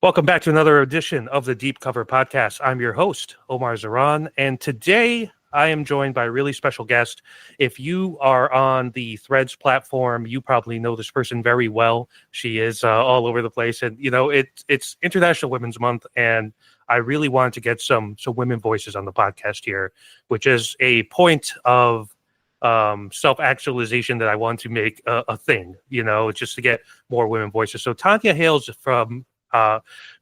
Welcome back to another edition of the Deep Cover Podcast. I'm your host, Omar Zaran, and today I am joined by a really special guest. If you are on the Threads platform, you probably know this person very well. She is all over the place, and it's International Women's Month, and I really wanted to get some women voices on the podcast here, which is a point of self-actualization that I want to make a thing, just to get more women voices. So Tanya Hayles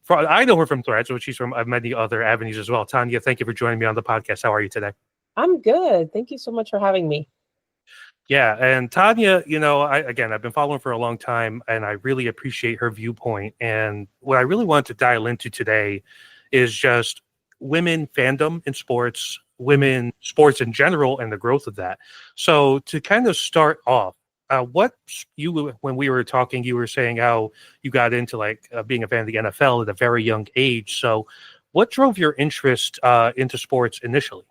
I know her from Threads, but she's from many other avenues as well. Tanya, thank you for joining me on the podcast. How are you today? I'm good. Thank you so much for having me. Yeah, and Tanya, I've been following for a long time, and I really appreciate her viewpoint. And what I really want to dial into today is just women fandom in sports, women sports in general, and the growth of that. So to kind of start off, when we were talking, you were saying how you got into being a fan of the NFL at a very young age. So what drove your interest into sports initially?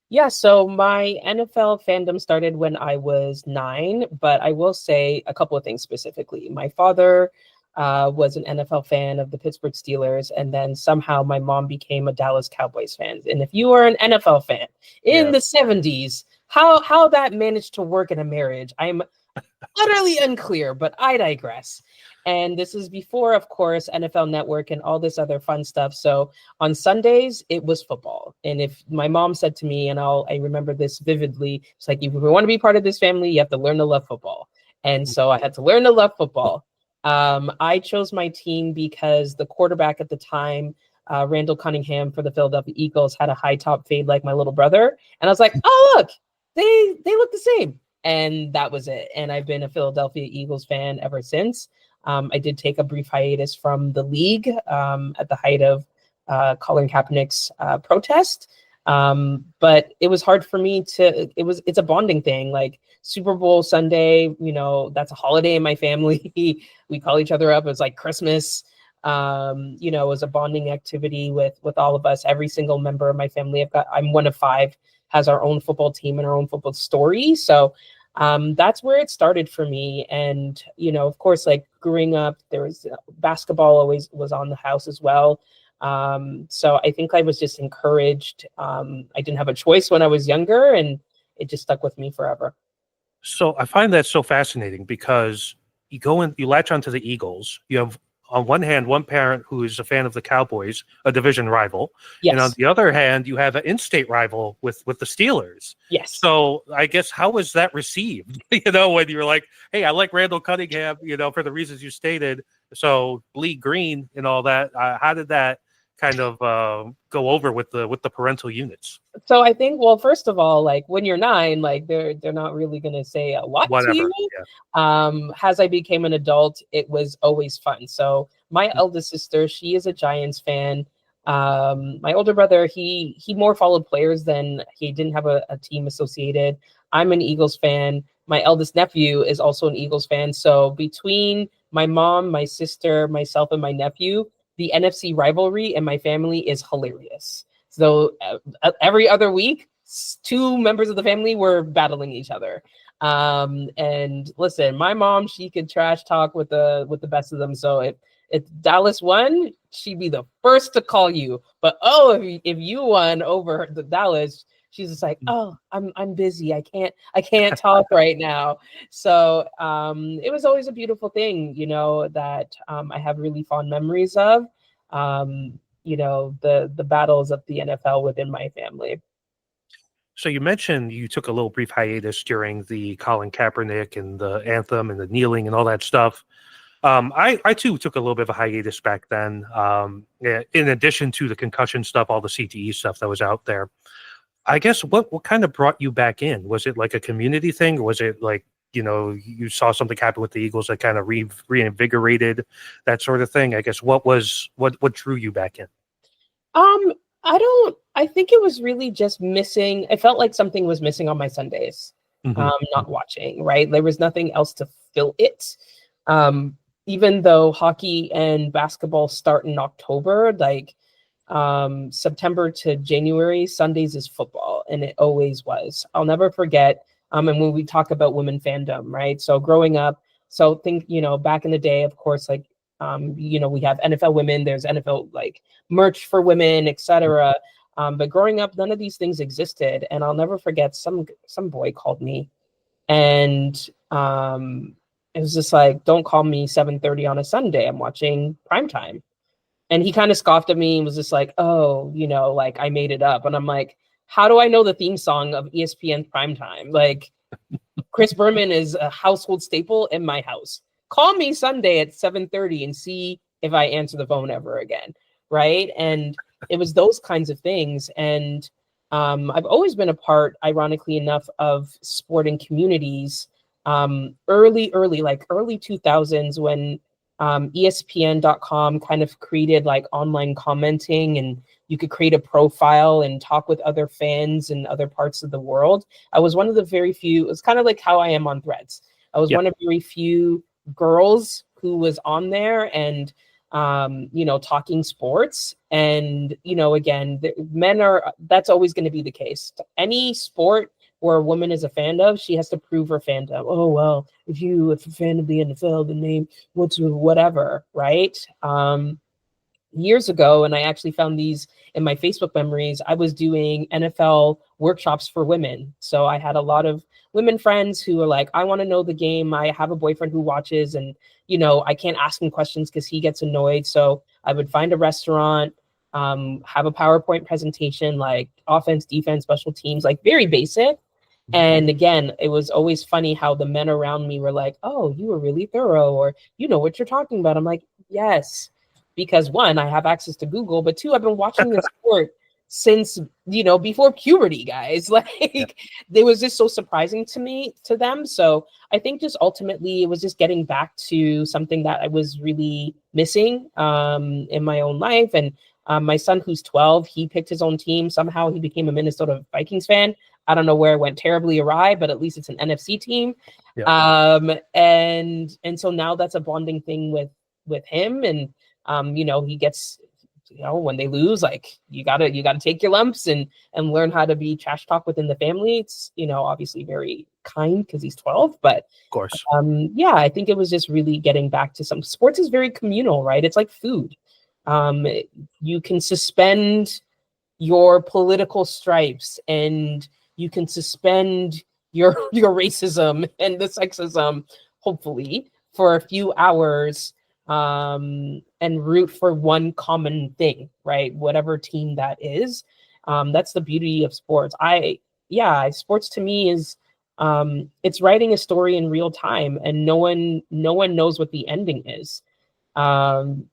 Yeah, so my NFL fandom started when I was 9, but I will say a couple of things specifically. My father was an NFL fan of the Pittsburgh Steelers, and then somehow my mom became a Dallas Cowboys fan. And if you are an NFL fan in the 70s, how that managed to work in a marriage, I'm utterly unclear, but I digress. And this is before, of course, NFL Network and all this other fun stuff. So on Sundays, it was football. And if my mom said to me, and I remember this vividly, it's like, if you want to be part of this family, you have to learn to love football. And so I had to learn to love football. I chose my team because the quarterback at the time, Randall Cunningham for the Philadelphia Eagles, had a high top fade like my little brother. And I was like, oh, look, they look the same. And that was it. And I've been a Philadelphia Eagles fan ever since. I did take a brief hiatus from the league at the height of Colin Kaepernick's protest. But it was hard for me it's a bonding thing. Like Super Bowl Sunday, that's a holiday in my family. We call each other up. It's like Christmas. It was a bonding activity with all of us. Every single member of my family, I'm one of 5, has our own football team and our own football story. So that's where it started for me. And, of course, like growing up, there was basketball always was on the house as well. So I think I was just encouraged. I didn't have a choice when I was younger, and it just stuck with me forever. So I find that so fascinating because you latch onto the Eagles. You have, on one hand, one parent who is a fan of the Cowboys, a division rival. Yes. And on the other hand, you have an in-state rival with the Steelers. Yes. So I guess, how was that received? When you were like, hey, I like Randall Cunningham, for the reasons you stated. So bleed green and all that. How did that kind of go over with the parental units? So I think, well, first of all, like when you're 9, like they're not really going to say a lot to you. Yeah. As I became an adult, it was always fun. So my eldest sister, she is a Giants fan. My older brother, he more followed players than he didn't have a team associated. I'm an Eagles fan. My eldest nephew is also an Eagles fan. So between my mom, my sister, myself, and my nephew, the NFC rivalry in my family is hilarious. So every other week, 2 members of the family were battling each other. And listen, my mom, she could trash talk with the best of them. So if Dallas won, she'd be the first to call you. But if you won over the Dallas, she's just like, oh, I'm busy. I can't talk right now. So it was always a beautiful thing, that I have really fond memories of. The battles of the NFL within my family. So you mentioned you took a little brief hiatus during the Colin Kaepernick and the anthem and the kneeling and all that stuff. I too took a little bit of a hiatus back then. In addition to the concussion stuff, all the CTE stuff that was out there. I guess what kind of brought you back in? Was it like a community thing, or was it like, you saw something happen with the Eagles that kind of reinvigorated that sort of thing? I guess what drew you back in? I think it was really just missing. I felt like something was missing on my Sundays. Not watching, right? There was nothing else to fill it. Even though hockey and basketball start in October, like September to January, Sundays is football, and it always was. I'll never forget. And when we talk about women fandom, right? So growing up, back in the day, of course, like We have NFL women, there's NFL like merch for women, etc. But growing up, none of these things existed. And I'll never forget some boy called me, and it was just like, don't call me 7:30 on a Sunday. I'm watching primetime. And he kind of scoffed at me and was just like, oh, like I made it up. And I'm like, how do I know the theme song of ESPN primetime? Like, Chris Berman is a household staple in my house. Call me Sunday at 7:30 and see if I answer the phone ever again. Right. And it was those kinds of things. And I've always been a part, ironically enough, of sporting communities. Early 2000s, when ESPN.com kind of created like online commenting, and you could create a profile and talk with other fans in other parts of the world. I was one of the very few. It's kind of like how I am on Threads. I was one of very few girls who was on there and talking sports. And again, men are, that's always going to be the case. Any sport where a woman is a fan of, she has to prove her fandom. Oh, well, if you're a fan of the NFL, the name, whatever, right? Years ago, and I actually found these in my Facebook memories, I was doing NFL workshops for women. So I had a lot of women friends who were like, I want to know the game. I have a boyfriend who watches, and, I can't ask him questions because he gets annoyed. So I would find a restaurant, have a PowerPoint presentation, like offense, defense, special teams, like very basic. And again, it was always funny how the men around me were like, oh, you were really thorough, or you know what you're talking about. I'm like, yes, because one, I have access to Google, but two, I've been watching this sport since, before puberty, guys. Like, it was just so surprising to them. So I think just ultimately it was just getting back to something that I was really missing in my own life. And my son, who's 12, he picked his own team. Somehow he became a Minnesota Vikings fan. I don't know where it went terribly awry, but at least it's an NFC team. Yeah. And so now that's a bonding thing with him. And he gets, when they lose, like you gotta take your lumps and learn how to be trash talk within the family. It's, obviously very kind because he's 12, but of course, I think it was just really getting back to some sports is very communal, right? It's like food. You can suspend your political stripes, and you can suspend your racism and the sexism, hopefully, for a few hours, and root for one common thing, right? Whatever team that is. That's the beauty of sports. Sports to me is it's writing a story in real time, and no one knows what the ending is. And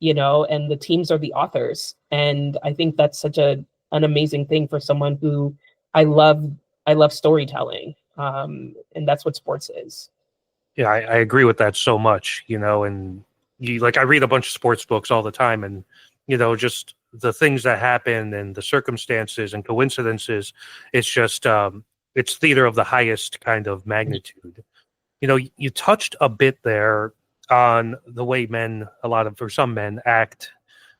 the teams are the authors. And I think that's such an amazing thing for someone who I love storytelling. And that's what sports is. Yeah, I agree with that so much, and I read a bunch of sports books all the time, and, just the things that happen and the circumstances and coincidences, it's just, it's theater of the highest kind of magnitude. You touched a bit there on the way for some men act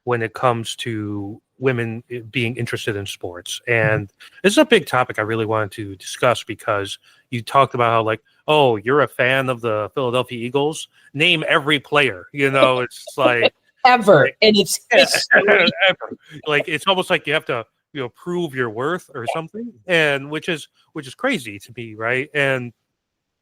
when it comes to women being interested in sports. And this is a big topic I really wanted to discuss, because you talked about how, like, oh, you're a fan of the Philadelphia Eagles. Name every player, it's like ever. And it's ever. Like, it's almost like you have to, prove your worth or something. And which is crazy to me. Right. And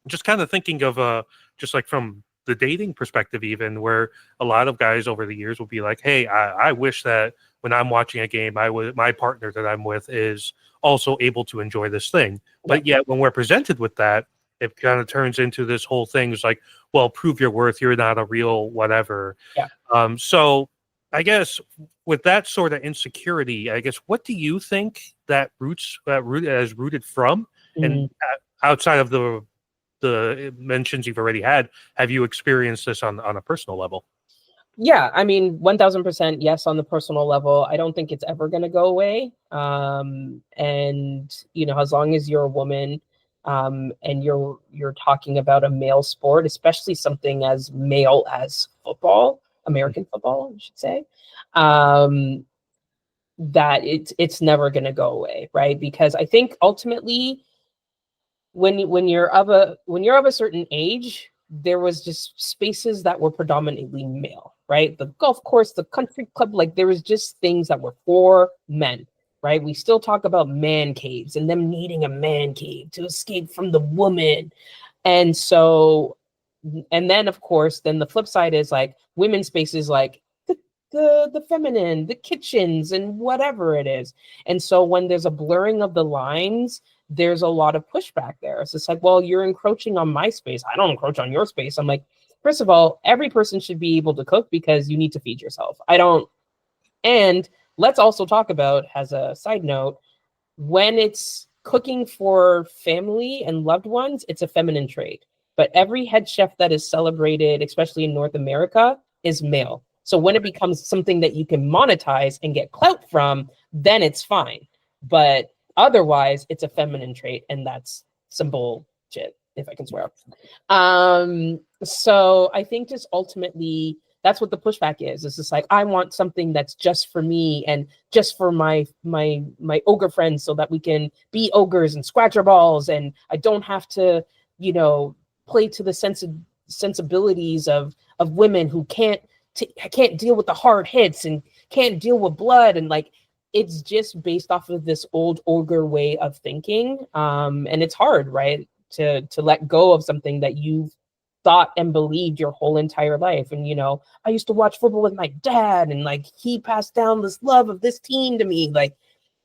just kind of thinking of just like from the dating perspective, even, where a lot of guys over the years will be like, hey, I wish that when I'm watching a game, my partner that I'm with is also able to enjoy this thing. But yet when we're presented with that, it kind of turns into this whole thing. It's like, well, prove your worth. You're not a real whatever. Yeah. So I guess with that sort of insecurity, I guess, what do you think that is rooted from? And outside of the mentions you've already had, have you experienced this on a personal level? Yeah, I mean, 1000% yes on the personal level. I don't think it's ever going to go away. And as long as you're a woman, and you're talking about a male sport, especially something as male as football, American football, I should say, that it's never going to go away, right? Because I think ultimately, when you're of a certain age, there was just spaces that were predominantly male, right? The golf course, the country club, like there was just things that were for men, right? We still talk about man caves and them needing a man cave to escape from the woman. And so, and then of course, then the flip side is like women's spaces, like the feminine, the kitchens, and whatever it is. And so when there's a blurring of the lines, there's a lot of pushback there. It's just like, well, you're encroaching on my space. I don't encroach on your space. I'm like, first of all, every person should be able to cook because you need to feed yourself. I don't. And let's also talk about, as a side note, when it's cooking for family and loved ones, it's a feminine trait. But every head chef that is celebrated, especially in North America, is male. So when it becomes something that you can monetize and get clout from, then it's fine. But otherwise, it's a feminine trait, and that's some bullshit, if I can swear. So I think just ultimately, that's what the pushback is. It's just like, I want something that's just for me and just for my ogre friends, so that we can be ogres and scratch our balls, and I don't have to, play to the sensibilities of women who can't deal with the hard hits and can't deal with blood, and like it's just based off of this old ogre way of thinking, and it's hard, right, to let go of something that you've thought and believed your whole entire life. And I used to watch football with my dad, and like he passed down this love of this team to me. Like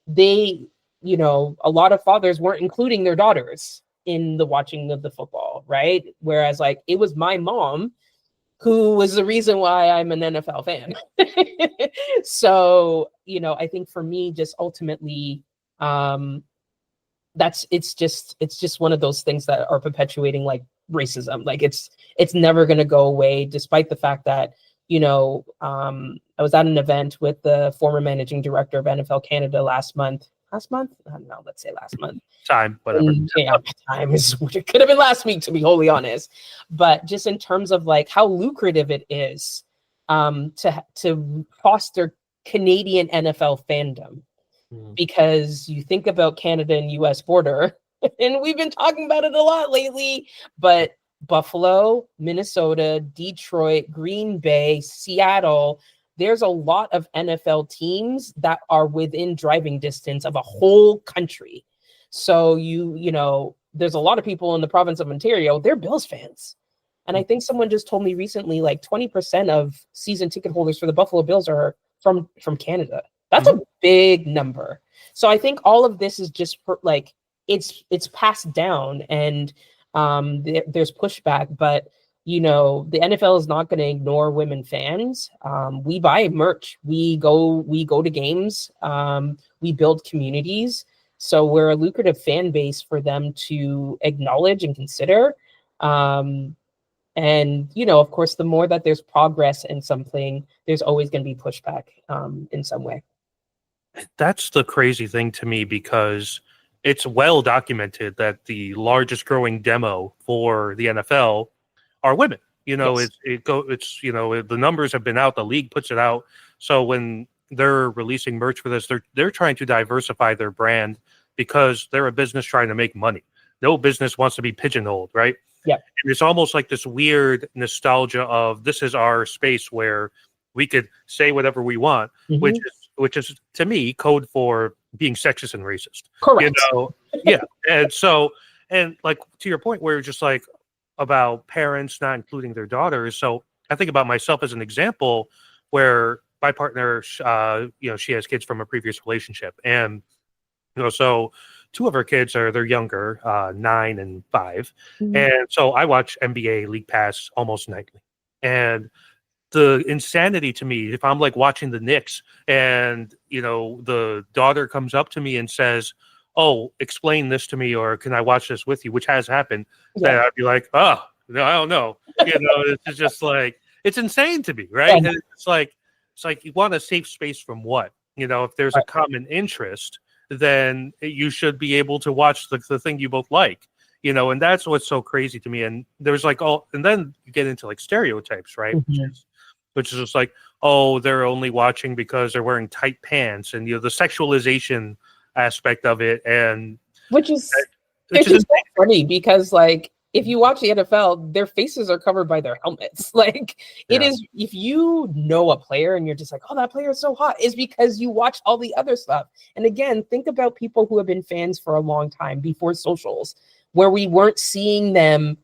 they, a lot of fathers weren't including their daughters in the watching of the football, right? Whereas like it was my mom who was the reason why I'm an NFL fan. So, I think for me, just ultimately, it's just one of those things that are perpetuating like racism. Like it's never going to go away, despite the fact that, I was at an event with the former managing director of NFL Canada last month. I don't know, let's say last month. Time, whatever. Time is, it could have been last week, to be wholly honest. But just in terms of like how lucrative it is to foster Canadian NFL fandom, because you think about Canada and US border, and we've been talking about it a lot lately, but Buffalo, Minnesota, Detroit, Green Bay, Seattle, there's a lot of NFL teams that are within driving distance of a whole country. So there's a lot of people in the province of Ontario, they're Bills fans. And I think someone just told me recently, like 20% of season ticket holders for the Buffalo Bills are from Canada. That's a big number. So I think all of this is just like, it's passed down, and there's pushback, but the NFL is not going to ignore women fans. We buy merch, we go to games, we build communities. So we're a lucrative fan base for them to acknowledge and consider. And, of course, the more that there's progress in something, there's always going to be pushback in some way. That's the crazy thing to me, because it's well documented that the largest growing demo for the NFL are women. Yes. The numbers have been out, the league puts it out. So when they're releasing merch for this, they're trying to diversify their brand, because they're a business trying to make money. No business wants to be pigeonholed, right? Yeah. And it's almost like this weird nostalgia of, this is our space where we could say whatever we want, which is to me code for being sexist and racist. Correct. Yeah. And like to your point where you're just like about parents not including their daughters. So I think about myself as an example where my partner, she has kids from a previous relationship, and so two of her kids they're younger, 9 and 5, and so I watch NBA League Pass almost nightly, and the insanity to me, if I'm like watching the Knicks and the daughter comes up to me and says, "Oh, explain this to me," or "Can I watch this with you?" which has happened, then I'd be like, "Oh, no, I don't know." It's just like, it's insane to me, right? Yeah. It's like you want a safe space from what? If there's a common interest, then you should be able to watch the thing you both like. And that's what's so crazy to me. And there's like and then you get into like stereotypes, right? Which is just like, oh, they're only watching because they're wearing tight pants, and the sexualization aspect of it, and which is so funny, because like if you watch the NFL, their faces are covered by their helmets. Like it Yeah. is, if you know a player and you're just like, oh, that player is so hot, is because you watch all the other stuff. And again, think about people who have been fans for a long time before socials, where we weren't seeing them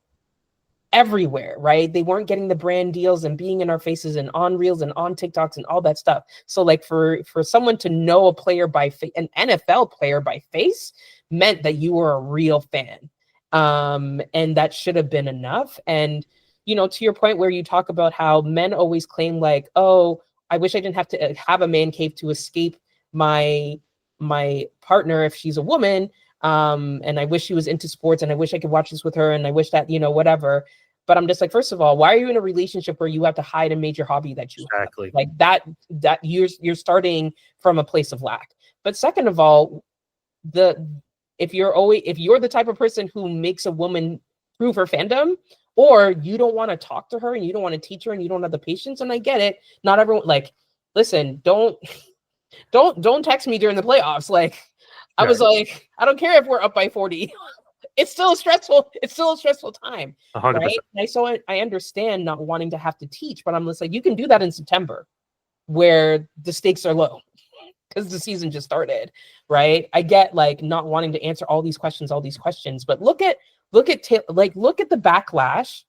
everywhere, right? They weren't getting the brand deals and being in our faces and on reels and on TikToks and all that stuff. So like for someone to know a player by an NFL player by face meant that you were a real fan. And that should have been enough. And to your point where you talk about how men always claim like, oh, I wish I didn't have to have a man cave to escape my partner if she's a woman. And I wish she was into sports and I wish I could watch this with her and I wish that, whatever. But I'm just like, first of all, why are you in a relationship where you have to hide a major hobby that you have? Like that you're starting from a place of lack. But second of all, if you're the type of person who makes a woman prove her fandom, or you don't want to talk to her and you don't want to teach her and you don't have the patience, and I get it. Not everyone, like, listen, don't text me during the playoffs. Like, I was like, I don't care if we're up by 40. It's still a stressful time, 100%. right? And so I understand not wanting to have to teach, but I'm just like, you can do that in September where the stakes are low because the season just started, right? I get like not wanting to answer all these questions, but look at the backlash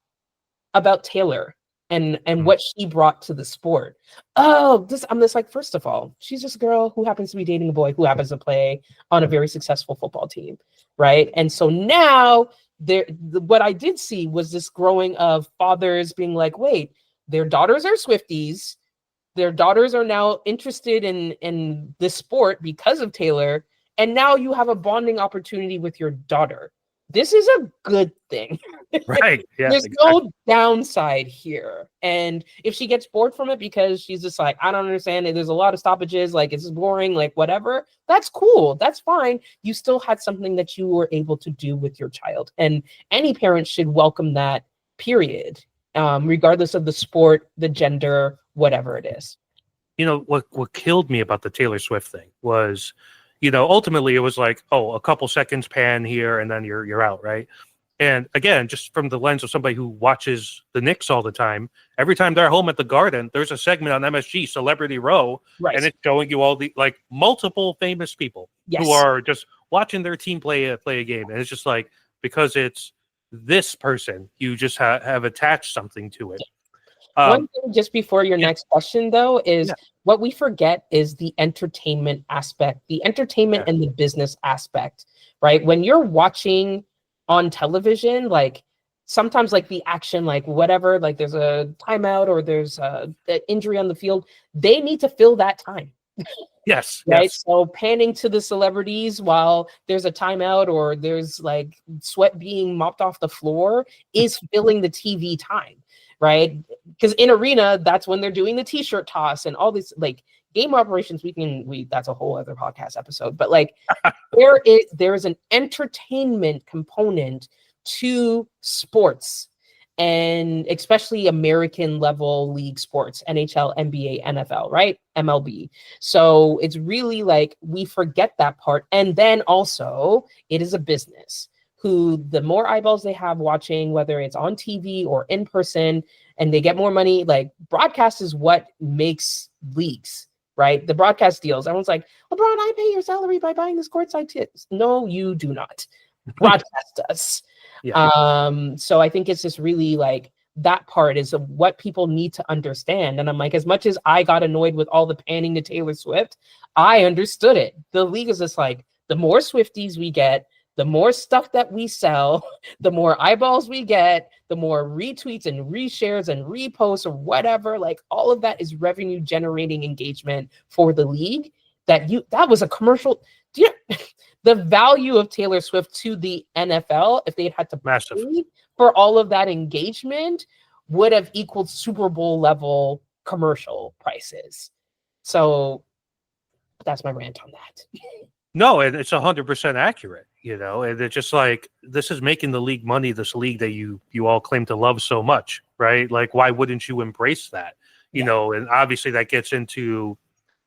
about Taylor and what she brought to the sport. I'm just like, first of all, she's just a girl who happens to be dating a boy who happens to play on a very successful football team, right? And so now what I did see was this growing of fathers being like, wait, their daughters are Swifties. Their daughters are now interested in this sport because of Taylor. And now you have a bonding opportunity with your daughter. This is a good thing. Right. Yeah. There's no downside here. And if she gets bored from it because she's just like, I don't understand it, there's a lot of stoppages, like it's boring, like whatever, that's cool. That's fine. You still had something that you were able to do with your child. And any parent should welcome that, period. Regardless of the sport, the gender, whatever it is. What killed me about the Taylor Swift thing was, ultimately it was like, oh, a couple seconds pan here and then you're out, right? And again, just from the lens of somebody who watches the Knicks all the time, every time they're home at the Garden, there's a segment on MSG, Celebrity Row, right, and it's showing you all the like multiple famous people who are just watching their team play a game, and it's just like, because it's this person, you just have attached something to it. One thing just before your next question, though, is what we forget is the entertainment aspect, the entertainment and the business aspect, right? When you're watching on television, like sometimes like the action, like whatever, like there's a timeout or there's an injury on the field, they need to fill that time. Yes. Right. Yes. So panning to the celebrities while there's a timeout or there's like sweat being mopped off the floor is filling the TV time. Right. Because in arena, that's when they're doing the t-shirt toss and all this like game operations. That's a whole other podcast episode. But like there is an entertainment component to sports, and especially American level league sports, NHL, NBA, NFL, right? MLB. So it's really like we forget that part. And then also it is a business who the more eyeballs they have watching, whether it's on TV or in person, and they get more money, like broadcast is what makes leagues, right? The broadcast deals. Everyone's like, LeBron, I pay your salary by buying this courtside tickets. No, you do not. Broadcast does. So I think it's just really like that part is what people need to understand. And I'm like, as much as I got annoyed with all the panning to Taylor Swift, I understood it. The league is just like, the more Swifties we get, the more stuff that we sell, the more eyeballs we get, the more retweets and reshares and reposts or whatever, like all of that is revenue generating engagement for the league. That was a commercial. The value of Taylor Swift to the NFL, if they had to pay for all of that engagement, would have equaled Super Bowl level commercial prices. So that's my rant on that. No, and it's 100% accurate, and it's just like, this is making the league money, this league that you all claim to love so much, right? Like, why wouldn't you embrace that? And obviously that gets into,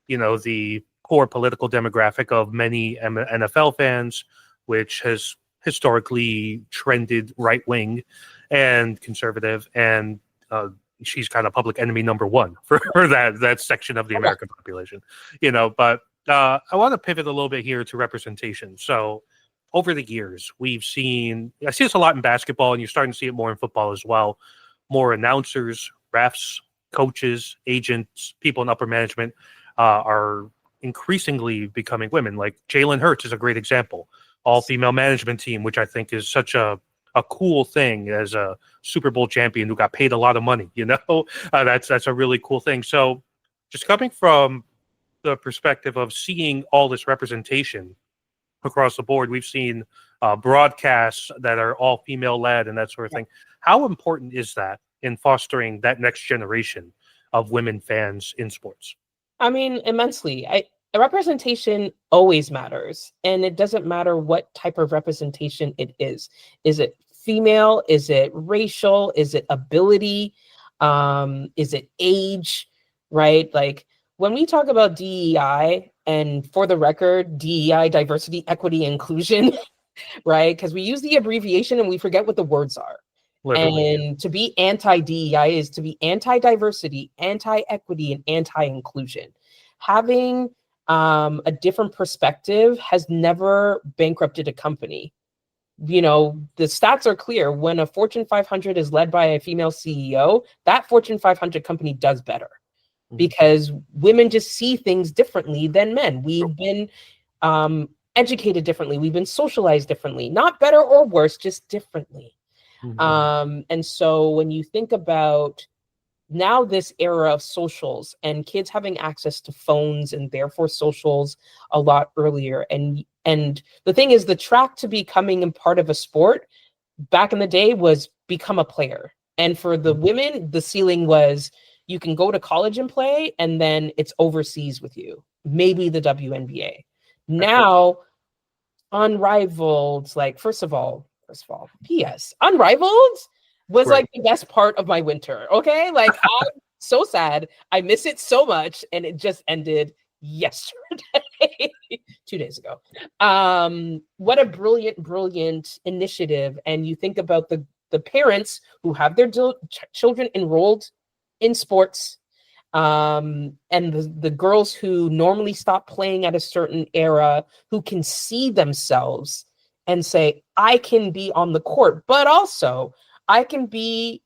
the core political demographic of many NFL fans, which has historically trended right wing and conservative, and she's kind of public enemy number one for that section of the American population, But I want to pivot a little bit here to representation. So over the years, I see this a lot in basketball, and you're starting to see it more in football as well. More announcers, refs, coaches, agents, people in upper management are increasingly becoming women. Like Jalen Hurts is a great example. All female management team, which I think is such a cool thing as a Super Bowl champion who got paid a lot of money. That's a really cool thing. So just coming from the perspective of seeing all this representation across the board, we've seen broadcasts that are all female led and that sort of thing. How important is that in fostering that next generation of women fans in sports? I mean, immensely. Representation always matters, and it doesn't matter what type of representation it is. Is it female? Is it racial? Is it ability? Is it age? Right? Like when we talk about DEI, and for the record, DEI, diversity, equity, inclusion, right? Because we use the abbreviation and we forget what the words are. Literally. And to be anti-DEI is to be anti-diversity, anti-equity, and anti-inclusion. Having a different perspective has never bankrupted a company. The stats are clear. When a Fortune 500 is led by a female CEO, that Fortune 500 company does better because women just see things differently than men. We've been educated differently. We've been socialized differently, not better or worse, just differently. And so when you think about now this era of socials and kids having access to phones and therefore socials a lot earlier, and the thing is, the track to becoming a part of a sport back in the day was become a player. And for the women, the ceiling was you can go to college and play, and then it's overseas with you, maybe the WNBA. Now, Unrivaled, like first of all, P.S. Unrivaled was like the best part of my winter. Okay, like I'm so sad. I miss it so much, and it just ended yesterday, 2 days ago. What a brilliant initiative! And you think about the parents who have their children enrolled in sports, and the girls who normally stop playing at a certain era, who can see themselves and say, I can be on the court, but also I can be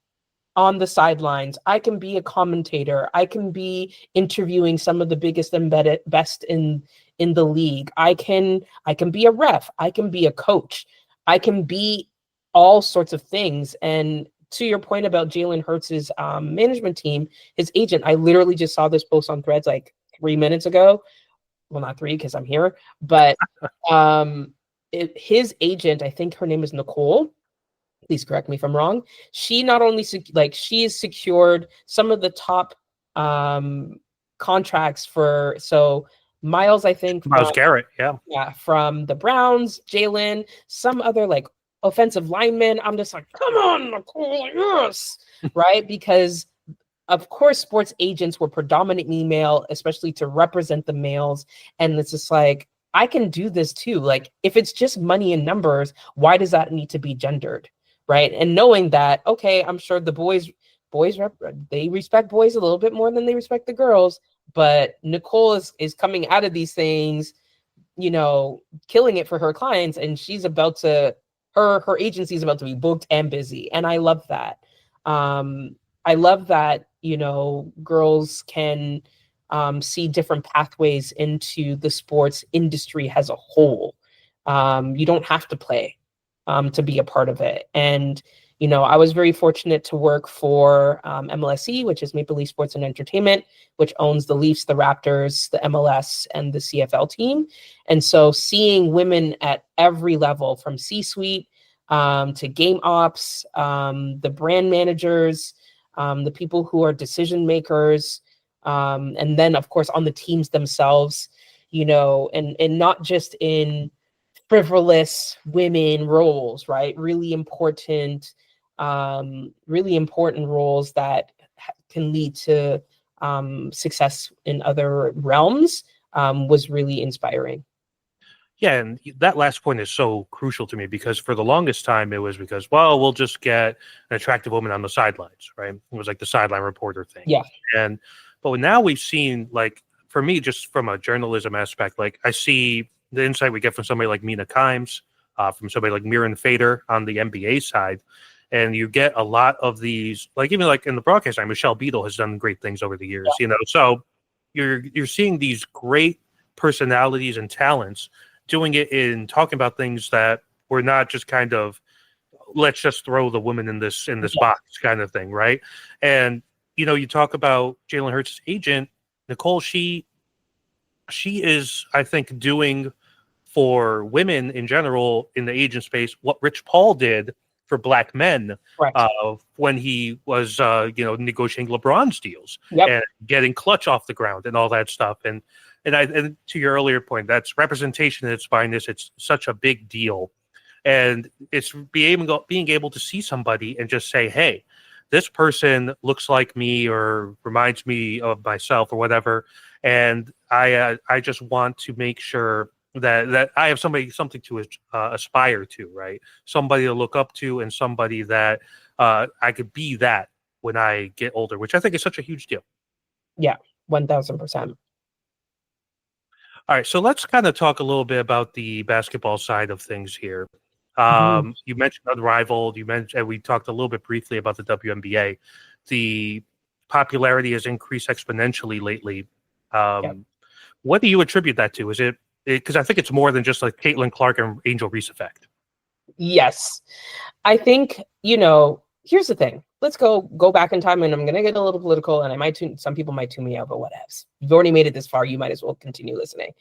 on the sidelines. I can be a commentator. I can be interviewing some of the biggest and best in the league. I can be a ref. I can be a coach. I can be all sorts of things. And to your point about Jalen Hurts' management team, his agent, I literally just saw this post on Threads like 3 minutes ago. Well, not 3 because I'm here, but his agent, I think her name is Nicole. Please correct me if I'm wrong. She not only she has secured some of the top contracts for Miles, I think Miles Garrett, from the Browns, Jalen, some other like offensive linemen. I'm just like, come on, Nicole, yes, right? Because of course, sports agents were predominantly male, especially to represent the males, and it's just like, I can do this too. Like, if it's just money and numbers, why does that need to be gendered? Right. And knowing that, okay, I'm sure the boys they respect boys a little bit more than they respect the girls. But Nicole is coming out of these things, killing it for her clients. And she's about to, her agency is about to be booked and busy. And I love that. I love that, girls can see different pathways into the sports industry as a whole. You don't have to play to be a part of it. And, I was very fortunate to work for MLSE, which is Maple Leaf Sports and Entertainment, which owns the Leafs, the Raptors, the MLS, and the CFL team. And so seeing women at every level, from C-suite to game ops, the brand managers, the people who are decision makers, and then, of course, on the teams themselves, and not just in frivolous women roles, right? Really important roles that can lead to success in other realms, was really inspiring. Yeah, and that last point is so crucial to me because for the longest time it was because, well, we'll just get an attractive woman on the sidelines, right? It was like the sideline reporter thing. Yeah. And but now we've seen, like, for me, just from a journalism aspect, like I see the insight we get from somebody like Mina Kimes, from somebody like Miran Fader on the NBA side, and you get a lot of these, like even like in the broadcast side, Michelle Beadle has done great things over the years, you know. So you're seeing these great personalities and talents doing it in talking about things that were not just kind of, let's just throw the woman in this box kind of thing, right? And you know, you talk about Jalen Hurts' agent, Nicole. She is, I think, doing for women in general in the agent space what Rich Paul did for black men Right. when he was negotiating LeBron's deals Yep. and getting Clutch off the ground and all that stuff. And to your earlier point, that's representation at its finest. It's such a big deal. And it's being able to see somebody and just say, hey, this person looks like me or reminds me of myself or whatever. And I just want to make sure that I have something to aspire to, right? Somebody to look up to and somebody that I could be that when I get older, which I think is such a huge deal. Yeah, 1000%. All right, so let's kind of talk a little bit about the basketball side of things here. You mentioned Unrivaled. We talked a little bit briefly about the WNBA. The popularity has increased exponentially lately. What do you attribute that to? Is it because I think it's more than just like Caitlin Clark and Angel Reese effect? Yes, I think, here's the thing. Let's go back in time, and I'm going to get a little political, and some people might tune me out, but whatevs. You've already made it this far. You might as well continue listening.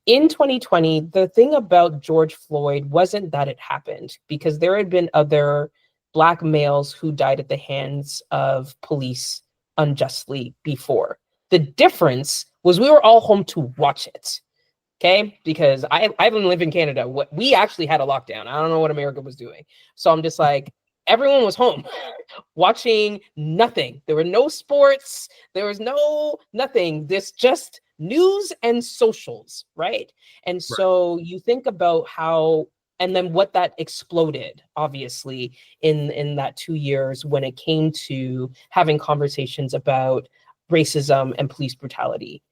In 2020, the thing about George Floyd wasn't that it happened, because there had been other Black males who died at the hands of police unjustly before. The difference was we were all home to watch it. Okay, because I haven't lived in Canada. We actually had a lockdown. I don't know what America was doing. So I'm just like, everyone was home watching nothing. There were no sports. There was no nothing. This just news and socials, right? And so you think about how, and then what that exploded, obviously, in that 2 years when it came to having conversations about racism and police brutality.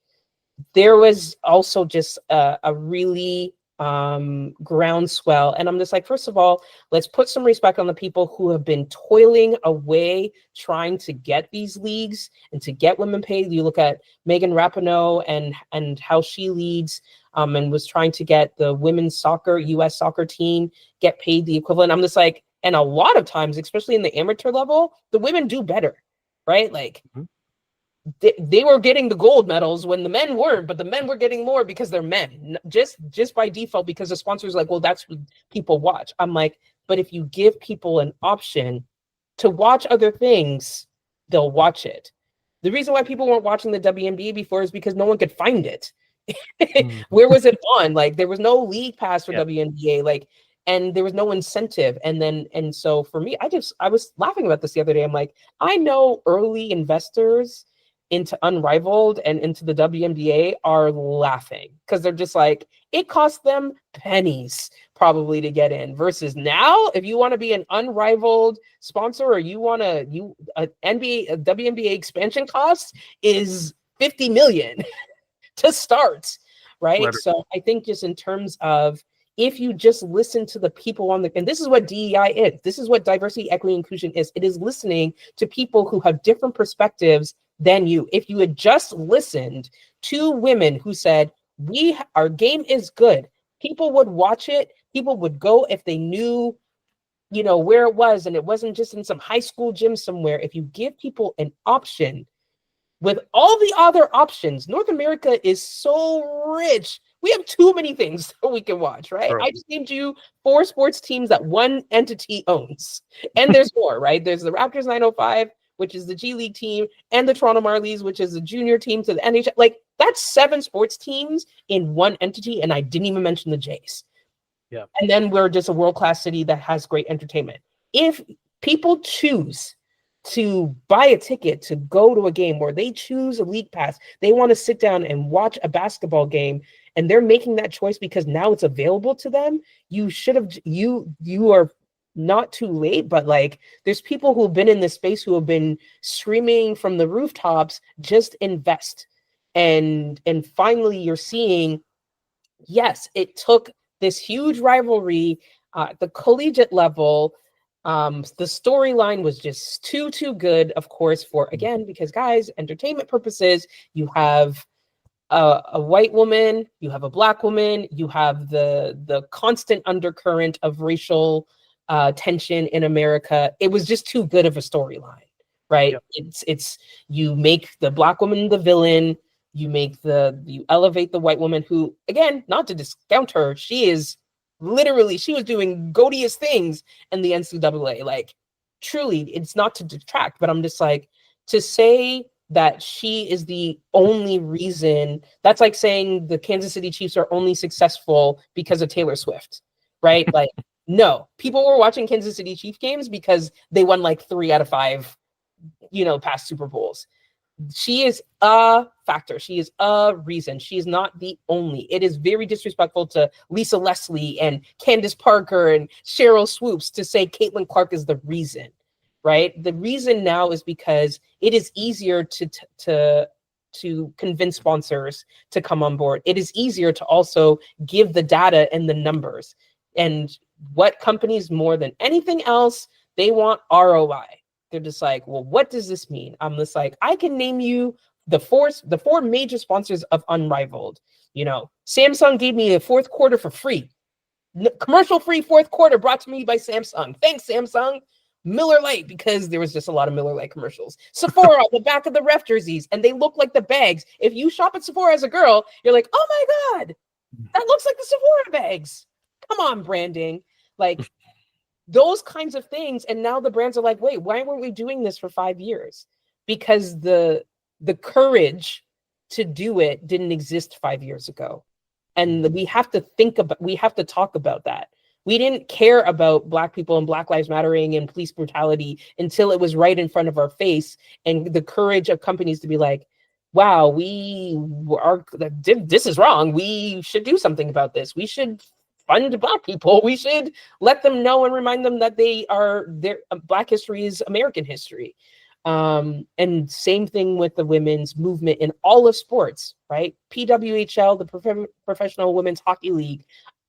There was also just a really groundswell. And I'm just like, first of all, let's put some respect on the people who have been toiling away, trying to get these leagues and to get women paid. You look at Megan Rapinoe and how she leads and was trying to get the women's soccer, US soccer team, get paid the equivalent. I'm just like, and a lot of times, especially in the amateur level, the women do better, right? Like, they were getting the gold medals when the men weren't, but the men were getting more because they're men, just by default, because the sponsors like, well, that's what people watch. I'm like, but if you give people an option to watch other things, they'll watch it. The reason why people weren't watching the WNBA before is because no one could find it. Where was it on? Like, there was no league pass for WNBA, like, and there was no incentive. And so for me, I was laughing about this the other day. I'm like, I know early investors into Unrivaled and into the WNBA are laughing because they're just like, it cost them pennies probably to get in, versus now, if you want to be an Unrivaled sponsor or you want a WNBA expansion cost is $50 million to start, right? So I think just in terms of, if you just listen to the people and this is what DEI is, this is what diversity, equity, inclusion is. It is listening to people who have different perspectives than you. If you had just listened to women who said, our game is good, people would watch it. People would go if they knew, where it was, and it wasn't just in some high school gym somewhere. If you give people an option, with all the other options, North America is so rich. We have too many things that we can watch, right? I just named you 4 sports teams that one entity owns. And there's more, right? There's the Raptors 905, which is the G League team, and the Toronto Marlies, which is the junior team to the NHL. Like, that's 7 sports teams in one entity, and I didn't even mention the Jays. Yeah. And then we're just a world-class city that has great entertainment. If people choose to buy a ticket to go to a game, where they choose a league pass, they want to sit down and watch a basketball game, and they're making that choice because now it's available to them. You should have, you are not too late, but like, there's people who've been in this space who have been screaming from the rooftops, just invest. And finally you're seeing, yes, it took this huge rivalry, the collegiate level. The storyline was just too good, of course, for, again, because guys, entertainment purposes, you have a white woman, you have a black woman, you have the constant undercurrent of racial tension in America. It was just too good of a storyline, right? Yep. It's you make the black woman the villain, you elevate the white woman, who, again, not to discount her, she was doing goatiest things in the NCAA. Like, truly, it's not to detract, but I'm just like, to say that she is the only reason, that's like saying the Kansas City Chiefs are only successful because of Taylor Swift, right? Like, no, people were watching Kansas City Chiefs games because they won like 3 out of 5, past Super Bowls. She is a factor. She is a reason. She is not the only. It is very disrespectful to Lisa Leslie and Candace Parker and Cheryl Swoops to say Caitlin Clark is the reason, right? The reason now is because it is easier to convince sponsors to come on board. It is easier to also give the data and the numbers. And what companies, more than anything else, they want ROI. They're just like, well, what does this mean? I'm just like, I can name you the four major sponsors of Unrivaled. Samsung gave me a fourth quarter for free. Commercial free fourth quarter brought to me by Samsung. Thanks, Samsung. Miller Lite, because there was just a lot of Miller Lite commercials. Sephora, the back of the ref jerseys, and they look like the bags. If you shop at Sephora as a girl, you're like, oh my God, that looks like the Sephora bags. Come on, branding. Like, those kinds of things. And now the brands are like, wait, why weren't we doing this for 5 years? Because the courage to do it didn't exist 5 years ago. And we have to talk about that. We didn't care about Black people and Black Lives Mattering and police brutality until it was right in front of our face. And the courage of companies to be like, wow, this is wrong. We should do something about this. We should fund Black people. We should let them know and remind them that Black history is American history. And same thing with the women's movement in all of sports, right? PWHL, the Professional Women's Hockey League.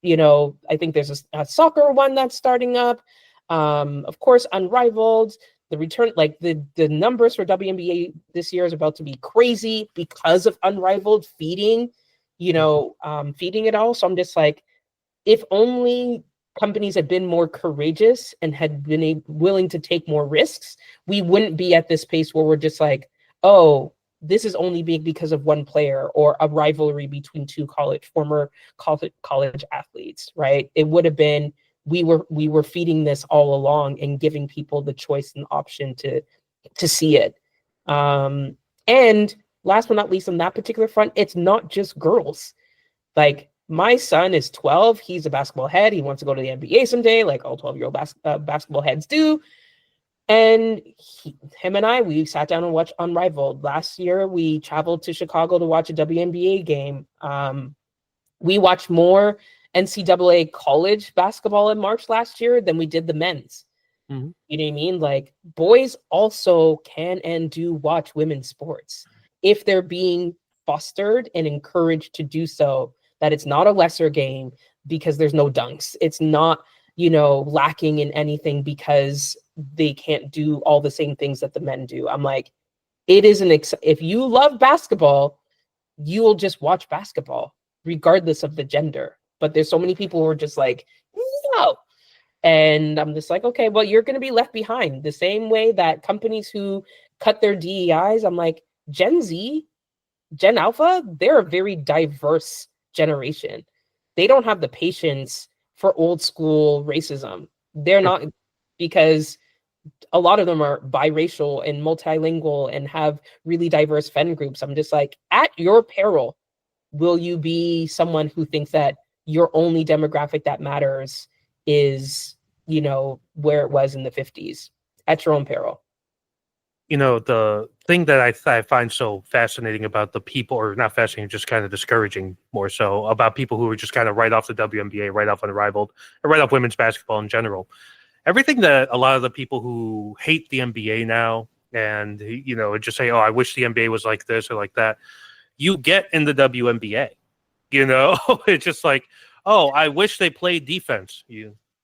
I think there's a soccer one that's starting up. Of course, Unrivaled. The return, like the numbers for WNBA this year is about to be crazy because of Unrivaled feeding it all. So I'm just like, if only companies had been more courageous and had been willing to take more risks, we wouldn't be at this pace where we're just like, oh, this is only big because of one player or a rivalry between two former college athletes, right? It would have been, we were feeding this all along and giving people the choice and option to see it. And last but not least, on that particular front, it's not just girls. Like, my son is 12. He's a basketball head. He wants to go to the NBA someday, like all 12-year-old basketball heads do. And him and I, we sat down and watched Unrivaled. Last year, we traveled to Chicago to watch a WNBA game. We watched more NCAA college basketball in March last year than we did the men's. Mm-hmm. You know what I mean? Like, boys also can and do watch women's sports if they're being fostered and encouraged to do so. That it's not a lesser game because there's no dunks. It's not, lacking in anything because they can't do all the same things that the men do. I'm like, it is if you love basketball, you will just watch basketball regardless of the gender. But there's so many people who are just like, no. And I'm just like, okay, well, you're going to be left behind. The same way that companies who cut their DEIs, I'm like, Gen Alpha, they're a very diverse generation. They don't have the patience for old school racism. They're not, because a lot of them are biracial and multilingual and have really diverse friend groups. I'm just like, at your peril, will you be someone who thinks that your only demographic that matters is, where it was in the 50s? At your own peril. the thing that I find so fascinating about the people, or not fascinating, just kind of discouraging more so, about people who are just kind of right off the WNBA, right off Unrivaled, or right off women's basketball in general. Everything that a lot of the people who hate the NBA now and, just say, oh, I wish the NBA was like this or like that, you get in the WNBA. It's just like, oh, I wish they played defense.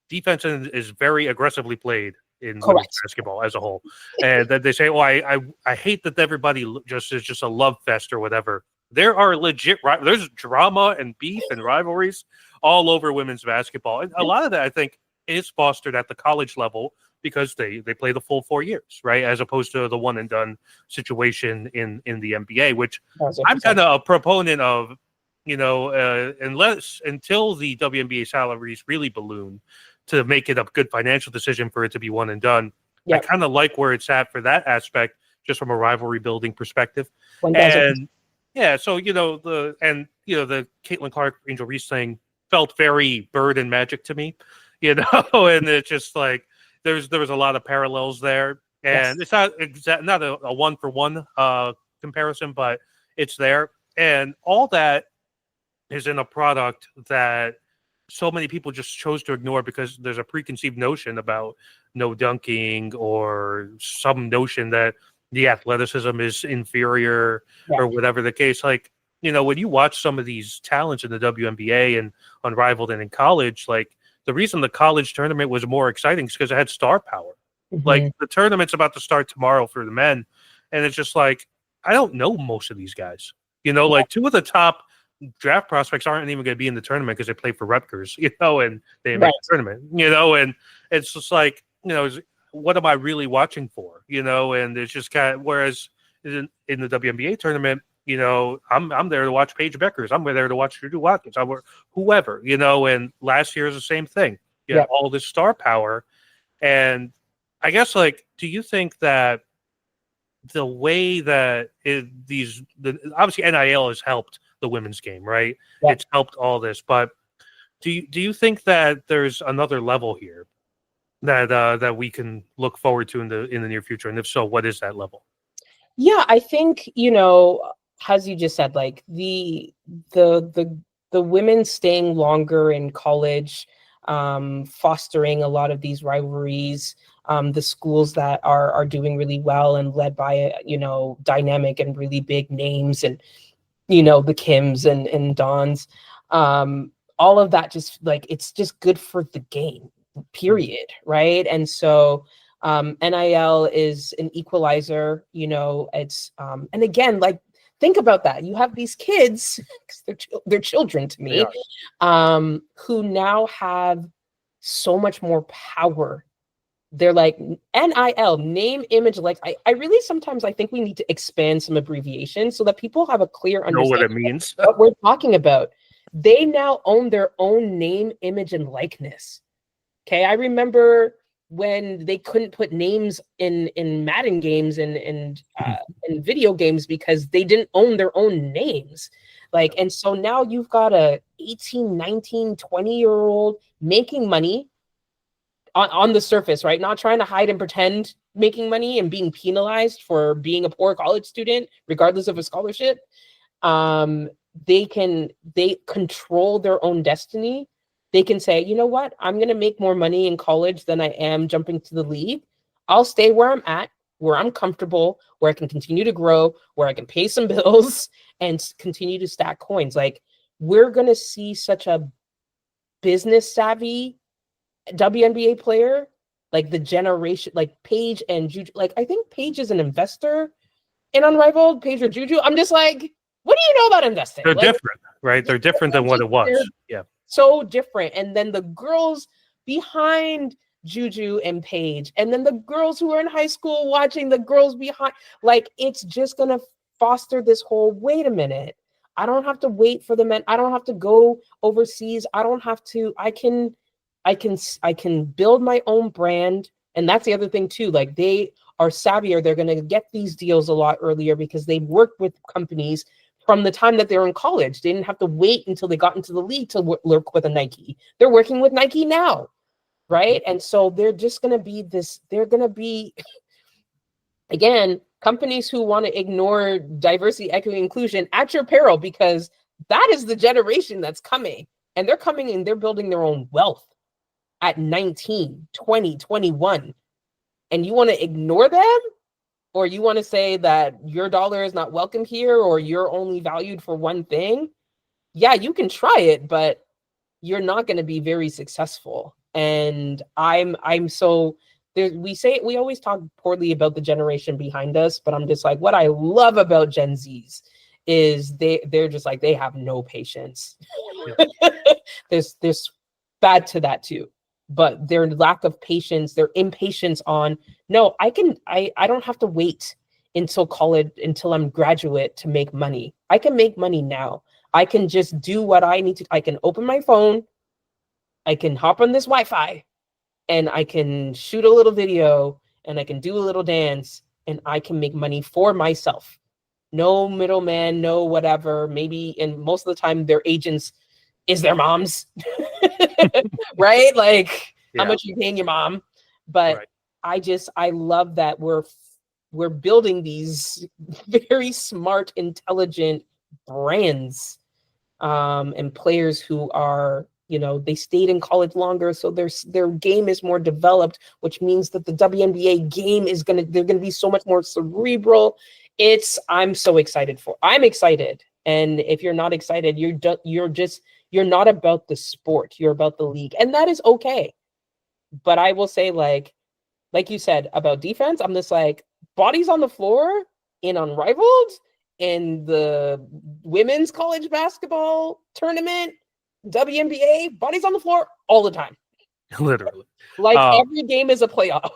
Defense is very aggressively played in women's Correct. basketball as a whole, and then they say, "Oh, I hate that everybody just is just a love fest or whatever." There are legit there's drama and beef and rivalries all over women's basketball, and a lot of that I think is fostered at the college level because they play the full 4 years, right, as opposed to the one and done situation in the NBA, which I'm kind of a proponent of. Until the WNBA salaries really balloon to make it a good financial decision for it to be one and done. Yep. I kind of like where it's at for that aspect, just from a rivalry building perspective. And yeah, so the Caitlin Clark, Angel Reese thing felt very Bird and Magic to me, and it's just like there was a lot of parallels there, and it's not a 1-for-1 comparison, but it's there, and all that is in a product that so many people just chose to ignore because there's a preconceived notion about no dunking or some notion that the athleticism is inferior or whatever the case. Like, when you watch some of these talents in the WNBA and Unrivaled and in college, like the reason the college tournament was more exciting is because it had star power. Mm-hmm. Like the tournament's about to start tomorrow for the men. And it's just like, I don't know most of these guys, like two of the top draft prospects aren't even going to be in the tournament because they play for Rutgers, and they make the tournament, and it's just like, what am I really watching for, and it's just kind of, whereas in the WNBA tournament, I'm there to watch Paige Beckers, I'm there to watch Juju Watkins, whoever, and last year is the same thing. You have all this star power, and I guess, like, do you think that the way that obviously NIL has helped the women's game, right? Yeah. It's helped all this, but do you think that there's another level here that we can look forward to in the near future? And if so, what is that level? Yeah, I think, as you just said, like the women staying longer in college, fostering a lot of these rivalries, the schools that are doing really well and led by dynamic and really big names, and the Kims and Dons, all of that, just like, it's just good for the game, period, right? And so NIL is an equalizer, it's and again, like, think about that. You have these kids, because they're children to me, who now have so much more power. They're like, NIL, name, image, like, I really sometimes I think we need to expand some abbreviations so that people have a clear understanding what it means. What we're talking about. They now own their own name, image, and likeness. Okay, I remember when they couldn't put names in Madden games and in video games because they didn't own their own names. Like, and so now you've got a 18, 19, 20-year-old making money on the surface, right? Not trying to hide and pretend making money and being penalized for being a poor college student, regardless of a scholarship. They control their own destiny. They can say, you know what? I'm going to make more money in college than I am jumping to the league. I'll stay where I'm at, where I'm comfortable, where I can continue to grow, where I can pay some bills and continue to stack coins. Like, we're going to see such a business savvy WNBA player, like the generation, like Paige and Juju. Like, I think Paige is an investor in Unrivaled, Paige or Juju. I'm just like, what do you know about investing? They're different, right? They're different than what it was. Yeah. So different. And then the girls behind Juju and Paige, and then the girls who are in high school watching the girls behind, like, it's just going to foster this whole, wait a minute, I don't have to wait for the men. I don't have to go overseas. I don't have to, I can build my own brand. And that's the other thing too. Like, they are savvier. They're going to get these deals a lot earlier because they worked with companies from the time that they were in college. They didn't have to wait until they got into the league to work with a Nike. They're working with Nike now, right? And so they're just going to be again, companies who want to ignore diversity, equity, inclusion at your peril, because that is the generation that's coming, and they're coming and they're building their own wealth at 19, 20, 21. And you want to ignore them? Or you want to say that your dollar is not welcome here, or you're only valued for one thing? Yeah, you can try it, but you're not going to be very successful. And I'm so there. We always talk poorly about the generation behind us, but I'm just like, what I love about Gen Zs is they're just like, they have no patience. Yeah. There's bad to that too, but their lack of patience, their impatience on, no, I don't have to wait until college, until I'm graduate to make money. I can make money now. I can just do what I need to. I can open my phone, I can hop on this Wi-Fi, and I can shoot a little video, and I can do a little dance, and I can make money for myself. No middleman, no whatever. Maybe, and most of the time, their agents is their moms, right? Like, how Yeah. much you paying your mom? But Right. I love that we're building these very smart, intelligent brands, and players who are, they stayed in college longer, so their game is more developed, which means that the WNBA game is they're gonna be so much more cerebral. I'm so excited I'm excited. And if you're not excited, you're not about the sport, you're about the league, and that is okay. But I will say, like you said about defense, I'm just like, bodies on the floor in Unrivaled, in the women's college basketball tournament, WNBA, bodies on the floor all the time. Literally. Like, Uh, every game is a playoff.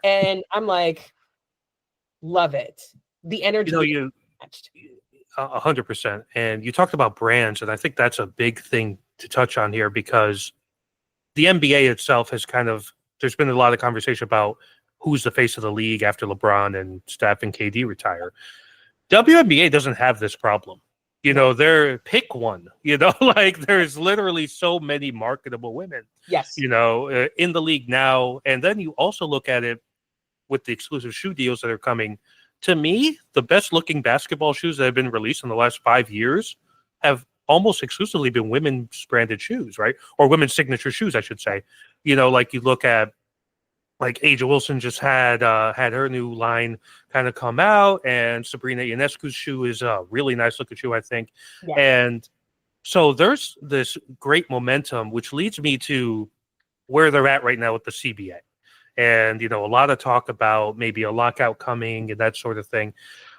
And I'm like, love it. The energy is you matched. 100%. And you talked about brands, and I think that's a big thing to touch on here because the NBA itself has there's been a lot of conversation about who's the face of the league after LeBron and Steph and KD retire. WNBA doesn't have this problem. They're pick one, like there's literally so many marketable women, Yes. In the league now. And then you also look at it with the exclusive shoe deals that are coming. To me, the best looking basketball shoes that have been released in the last 5 years have almost exclusively been women's branded shoes, right? Or women's signature shoes, I should say. Like you look at, like Aja Wilson just had her new line kind of come out, and Sabrina Ionescu's shoe is a really nice looking shoe, I think. Yeah. And so there's this great momentum, which leads me to where they're at right now with the CBA. And, a lot of talk about maybe a lockout coming and that sort of thing.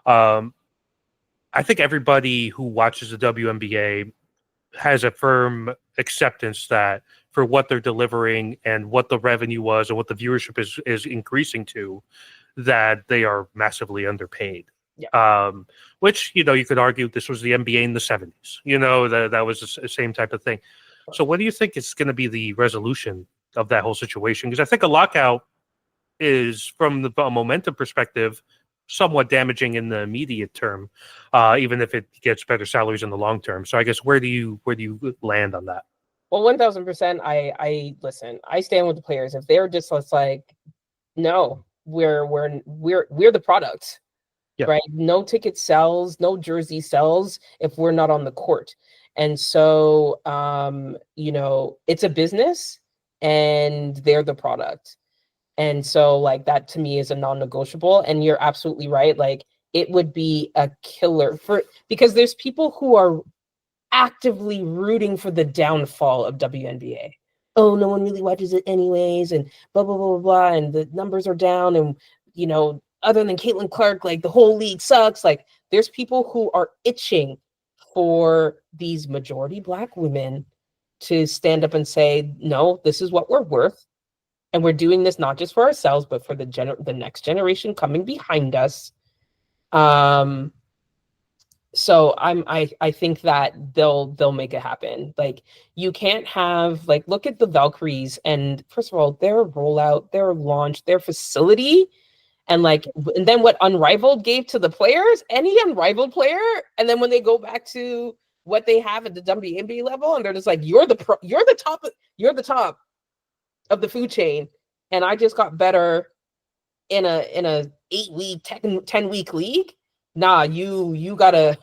I think everybody who watches the WNBA has a firm acceptance that for what they're delivering and what the revenue was and what the viewership is increasing to, that they are massively underpaid. Yeah. Which, you could argue this was the NBA in the 70s. That was the same type of thing. So what do you think is going to be the resolution of that whole situation? Because I think a lockout is, from the momentum perspective, somewhat damaging in the immediate term, even if it gets better salaries in the long term. So I guess where do you land on that? Well, 1000%. I listen. I stand with the players. If they're just like, no, we're the product, Yeah. right? No ticket sells, no jersey sells if we're not on the court. And so, it's a business, and they're the product. And so, like, that to me is a non-negotiable. And you're absolutely right. Like, it would be a killer because there's people who are actively rooting for the downfall of WNBA. Oh, no one really watches it anyways, and blah blah blah blah blah, and the numbers are down, and other than Caitlin Clark, like, the whole league sucks. Like, there's people who are itching for these majority Black women to stand up and say, no, this is what we're worth, and we're doing this not just for ourselves, but for the next generation coming behind us. So I think that they'll make it happen. Like, you can't have, like, look at the Valkyries, and first of all, their rollout, their launch, their facility, and then what Unrivaled gave to the players, any Unrivaled player, and then when they go back to what they have at the WNBA level, and they're just like, you're the top of the food chain, and I just got better in a 8-week, 10-week league, nah, you gotta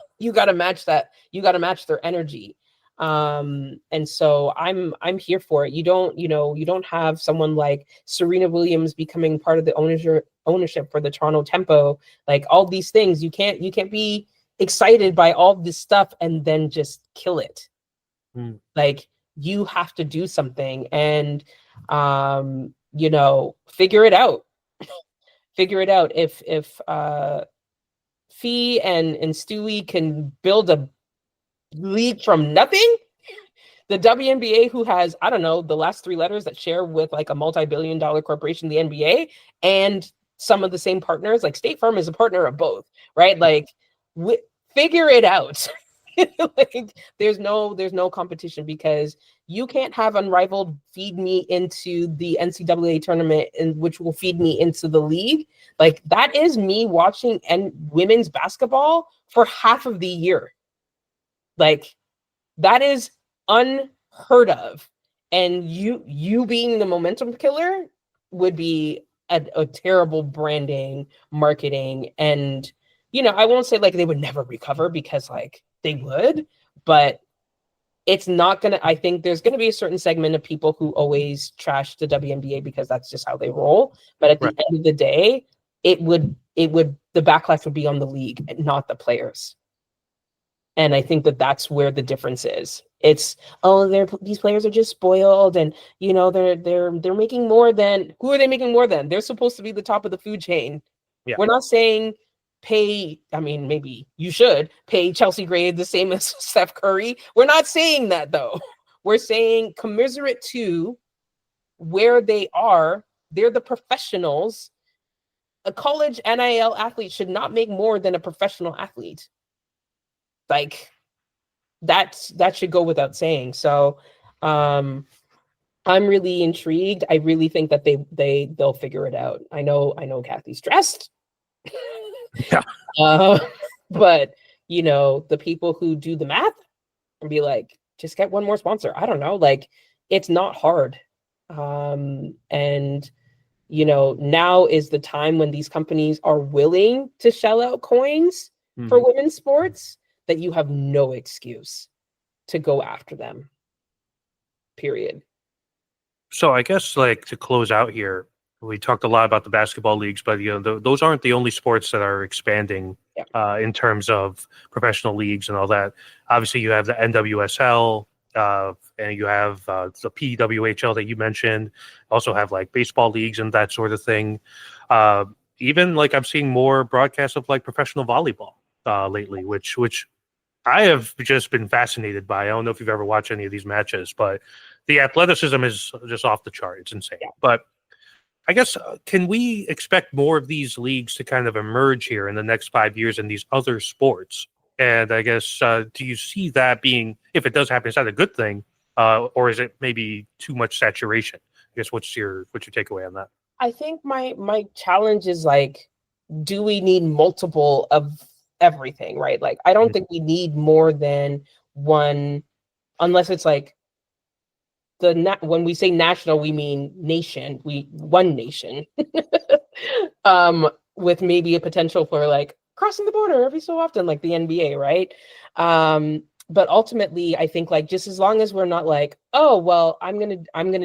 match that. You gotta match their energy. And so I'm here for it. You don't have someone like Serena Williams becoming part of the ownership for the Toronto Tempo, like all these things. You can't be excited by all this stuff and then just kill it. Like, you have to do something and figure it out. Figure it out. If Fee and Stewie can build a league from nothing, the WNBA, who has, I don't know, the last 3 letters that share with like a multi-billion-dollar corporation, the NBA, and some of the same partners, like State Farm is a partner of both, right? Like, figure it out. Like, there's no competition, because you can't have Unrivaled feed me into the NCAA tournament, and which will feed me into the league. Like, that is me watching women's basketball for half of the year. Like, that is unheard of. And you being the momentum killer would be a terrible branding, marketing, and I won't say like they would never recover, because like they would, but it's not gonna. I think there's gonna be a certain segment of people who always trash the WNBA because that's just how they roll. But at the end of the day, it would the backlash would be on the league, not the players. And I think that's where the difference is. It's, these players are just spoiled, and they're making more than. Who are they making more than? They're supposed to be the top of the food chain. Yeah. We're not saying pay. I mean, maybe you should pay Chelsea Gray the same as Steph Curry. We're not saying that, though. We're saying commensurate to where they are. They're the professionals. A college NIL athlete should not make more than a professional athlete. Like, that should go without saying. So I'm really intrigued. I really think that they'll figure it out. I know Kathy's stressed. Yeah. But the people who do the math and be like, just get one more sponsor. I don't know. Like, it's not hard. And now is the time when these companies are willing to shell out coins for women's sports, that you have no excuse to go after them. Period. So I guess, like, to close out here, we talked a lot about the basketball leagues, but those aren't the only sports that are expanding in terms of professional leagues and all that. Obviously, you have the NWSL, and you have the PWHL that you mentioned. Also have like baseball leagues and that sort of thing. Even like I'm seeing more broadcasts of like professional volleyball lately, which I have just been fascinated by. I don't know if you've ever watched any of these matches, but the athleticism is just off the chart. It's insane. Yeah. But I guess, can we expect more of these leagues to kind of emerge here in the next 5 years in these other sports? And I guess, do you see that being, if it does happen, is that a good thing? Or is it maybe too much saturation? I guess, what's your takeaway on that? I think my challenge is like, do we need multiple of everything, right? Like, I don't think we need more than one, unless it's like when we say national, we mean nation. One nation, with maybe a potential for like crossing the border every so often, like the NBA, right? But ultimately, I think like, just as long as we're not like, oh well, I'm gonna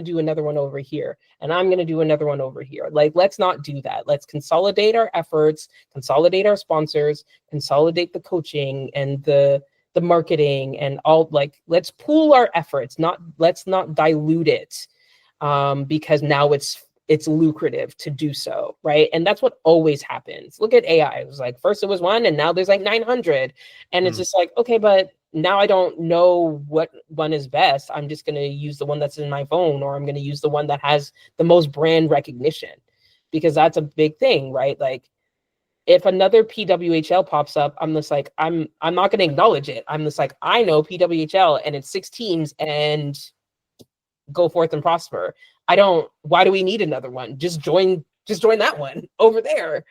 do another one over here, and I'm gonna do another one over here. Like, let's not do that. Let's consolidate our efforts, consolidate our sponsors, consolidate the coaching and the marketing and all. Like, let's pool our efforts. Let's not dilute it, because now it's lucrative to do so, right? And that's what always happens. Look at AI. It was like, first it was 1, and now there's like 900, and it's just like, okay, but now I don't know what one is best. I'm just going to use the one that's in my phone, or I'm going to use the one that has the most brand recognition, because that's a big thing, right? Like, if another PWHL pops up, I'm just like, I'm not going to acknowledge it. I'm just like, I know PWHL, and it's 6 teams, and go forth and prosper. Why do we need another one? Just join that one over there.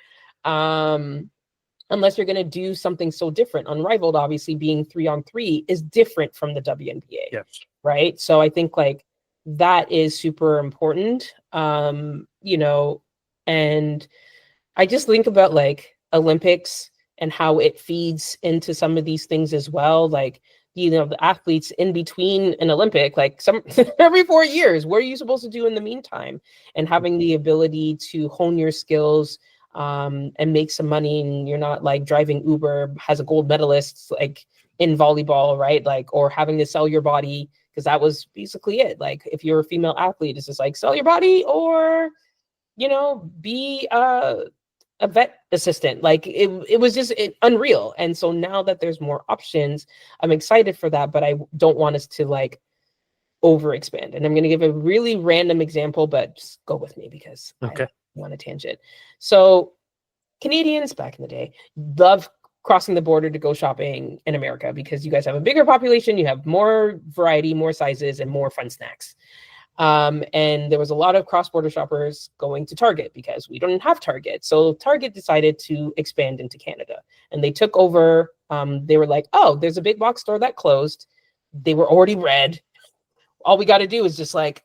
Unless you're going to do something so different. Unrivaled, obviously, being 3-on-3 is different from the WNBA. Yes. Right. So I think like that is super important. And I just think about like Olympics and how it feeds into some of these things as well. Like, the athletes in between an Olympic, like some every 4 years, what are you supposed to do in the meantime? And having the ability to hone your skills and make some money, and you're not like driving Uber has a gold medalist like in volleyball, right? Like, or having to sell your body, because that was basically it. Like, if you're a female athlete, it's just like sell your body or be a vet assistant. Like it was just unreal. And so now that there's more options, I'm excited for that, but I don't want us to like overexpand. And I'm going to give a really random example, but just go with me because Okay. I want a tangent. So Canadians back in the day love crossing the border to go shopping in America because you guys have a bigger population, you have more variety, more sizes, and more fun snacks. And there was a lot of cross-border shoppers going to Target because we don't have Target. So Target decided to expand into Canada, and they took over. They were like, oh, there's a big box store that closed. They were already red. All we got to do is just like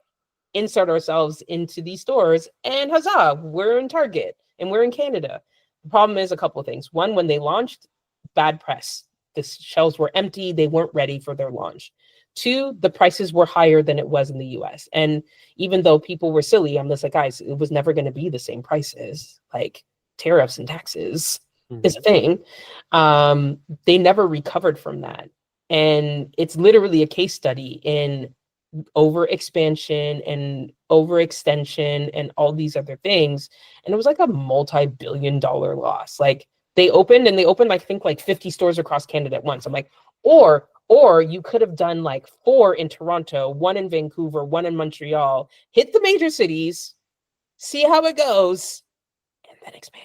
insert ourselves into these stores, and huzzah, we're in Target and we're in Canada. The problem is a couple of things. One, when they launched, bad press. The shelves were empty. They weren't ready for their launch. Two, the prices were higher than it was in the US. And even though people were silly, I'm just like, guys, it was never going to be the same prices. Like tariffs and taxes is a thing. They never recovered from that. And it's literally a case study in overexpansion and overextension and all these other things. And it was like a multi-billion-dollar loss. Like they opened I think like 50 stores across Canada at once. I'm like, or you could have done like 4 in Toronto, 1 in Vancouver, 1 in Montreal, hit the major cities, see how it goes, and then expand.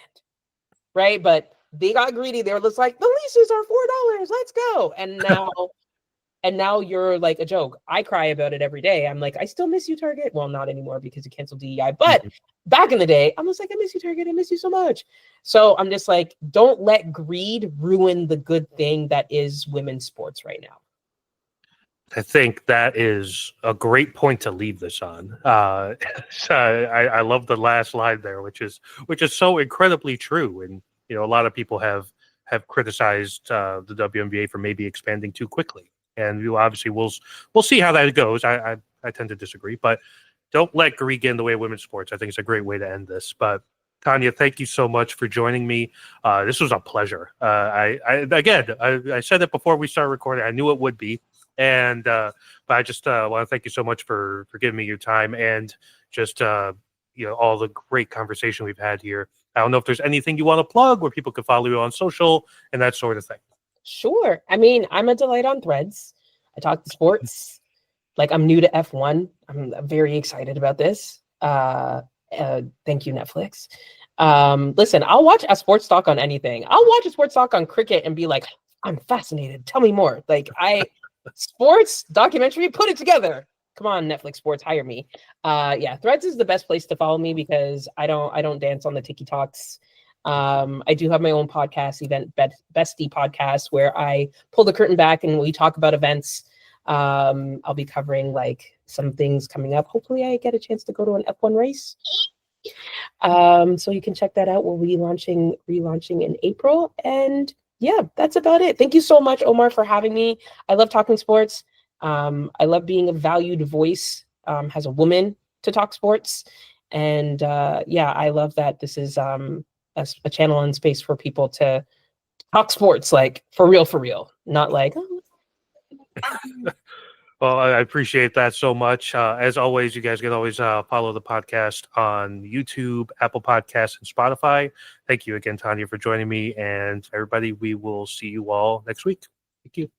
Right? But they got greedy. They were just like, the leases are $4. Let's go. And now you're like a joke. I cry about it every day. I'm like, I still miss you, Target. Well, not anymore because you canceled DEI. But back in the day, I was like, I miss you, Target. I miss you so much. So I'm just like, don't let greed ruin the good thing that is women's sports right now. I think that is a great point to leave this on. I love the last line there, which is so incredibly true. And a lot of people have criticized the WNBA for maybe expanding too quickly. And obviously we'll see how that goes. I tend to disagree, but don't let greed get in the way of women's sports. I think it's a great way to end this. But Tanya, thank you so much for joining me. This was a pleasure. I said it before we started recording. I knew it would be. And but I just want to thank you so much for giving me your time and just all the great conversation we've had here. I don't know if there's anything you want to plug where people can follow you on social and that sort of thing. Sure. I mean, I'm a delight on Threads. I talk sports. Like, I'm new to F1. I'm very excited about this. Thank you, Netflix. Listen, I'll watch a sports talk on anything. I'll watch a sports talk on cricket and be like, I'm fascinated. Tell me more. Like, sports documentary, put it together. Come on, Netflix Sports, hire me. Threads is the best place to follow me because I don't dance on the TikToks. I do have my own podcast, Event Bestie Podcast, where I pull the curtain back and we talk about events. I'll be covering like some things coming up. Hopefully I get a chance to go to an F1 race. So you can check that out. We'll be relaunching in April. And yeah, that's about it. Thank you so much, Omar, for having me. I love talking sports. I love being a valued voice as a woman to talk sports. And I love that this is a channel and space for people to talk sports, like for real, not like. Well, I appreciate that so much. As always, you guys can always follow the podcast on YouTube, Apple Podcasts, and Spotify. Thank you again, Tanya, for joining me. And everybody, we will see you all next week. Thank you.